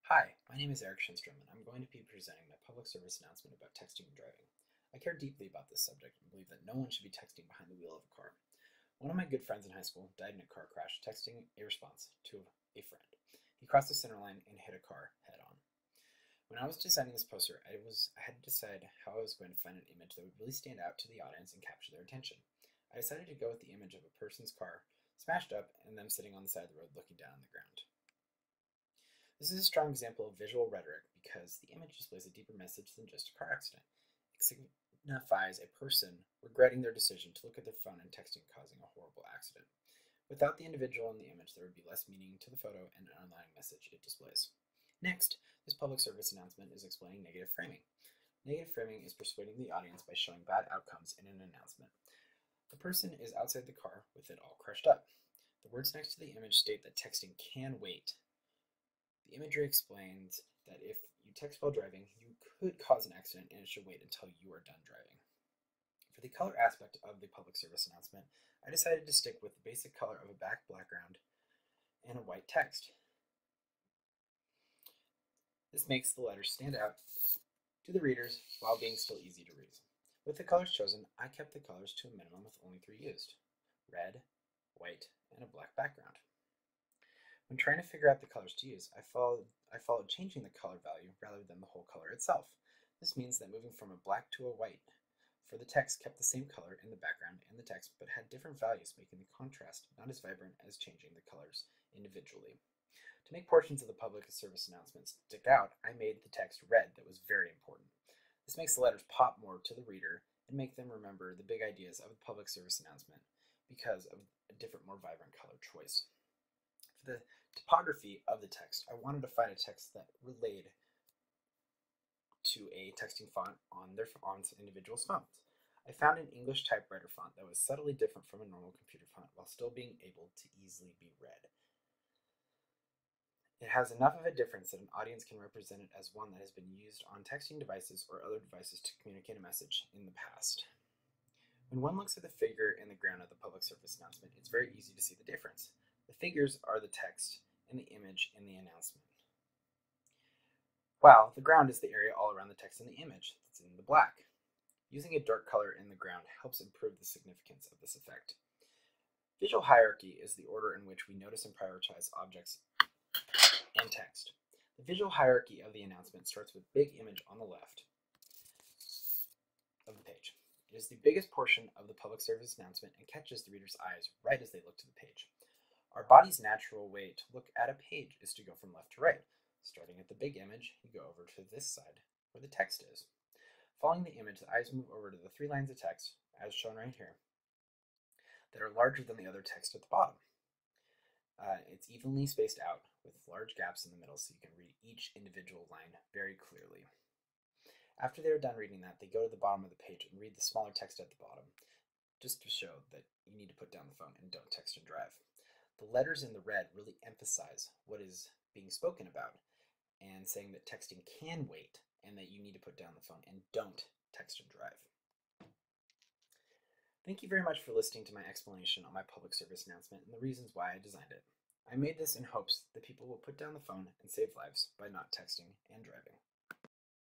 Hi, my name is Eric Schinstrom, and I'm going to be presenting my public service announcement about texting and driving. I care deeply about this subject and believe that no one should be texting behind the wheel of a car. One of my good friends in high school died in a car crash texting a response to a friend. He crossed the center line and hit a car head on. When I was designing this poster, I had to decide how I was going to find an image that would really stand out to the audience and capture their attention. I decided to go with the image of a person's car smashed up and them sitting on the side of the road looking down on the ground. This is a strong example of visual rhetoric because the image displays a deeper message than just a car accident. It signifies a person regretting their decision to look at their phone and texting causing a horrible accident. Without the individual in the image, there would be less meaning to the photo and an underlying message it displays. Next, this public service announcement is explaining negative framing. Negative framing is persuading the audience by showing bad outcomes in an announcement. The person is outside the car with it all crushed up. The words next to the image state that texting can wait. The imagery explains that if you text while driving, you could cause an accident and it should wait until you are done driving. For the color aspect of the public service announcement, I decided to stick with the basic color of a black background and a white text. This makes the letters stand out to the readers while being still easy to read. With the colors chosen, I kept the colors to a minimum with only 3 used: red, white, and a black background. When trying to figure out the colors to use, I followed changing the color value rather than the whole color itself. This means that moving from a black to a white for the text kept the same color in the background and the text, but had different values, making the contrast not as vibrant as changing the colors individually. To make portions of the public service announcements stick out, I made the text red that was very important. This makes the letters pop more to the reader and make them remember the big ideas of the public service announcement because of a different, more vibrant color choice. For the typography of the text, I wanted to find a text that related to a texting font on individuals' phones. I found an English typewriter font that was subtly different from a normal computer font while still being able to easily be read. It has enough of a difference that an audience can represent it as one that has been used on texting devices or other devices to communicate a message in the past. When one looks at the figure in the ground of the public service announcement, it's very easy to see the difference. The figures are the text and the image in the announcement, while the ground is the area all around the text and the image that's in the black. Using a dark color in the ground helps improve the significance of this effect. Visual hierarchy is the order in which we notice and prioritize objects and text. The visual hierarchy of the announcement starts with big image on the left of the page. It is the biggest portion of the public service announcement and catches the reader's eyes right as they look to the page. Our body's natural way to look at a page is to go from left to right. Starting at the big image, you go over to this side where the text is. Following the image, the eyes move over to the 3 lines of text, as shown right here, that are larger than the other text at the bottom. It's evenly spaced out with large gaps in the middle so you can read each individual line very clearly. After they're done reading that, they go to the bottom of the page and read the smaller text at the bottom, just to show that you need to put down the phone and don't text and drive. The letters in the red really emphasize what is being spoken about and saying that texting can wait and that you need to put down the phone and don't text and drive. Thank you very much for listening to my explanation on my public service announcement and the reasons why I designed it. I made this in hopes that people will put down the phone and save lives by not texting and driving.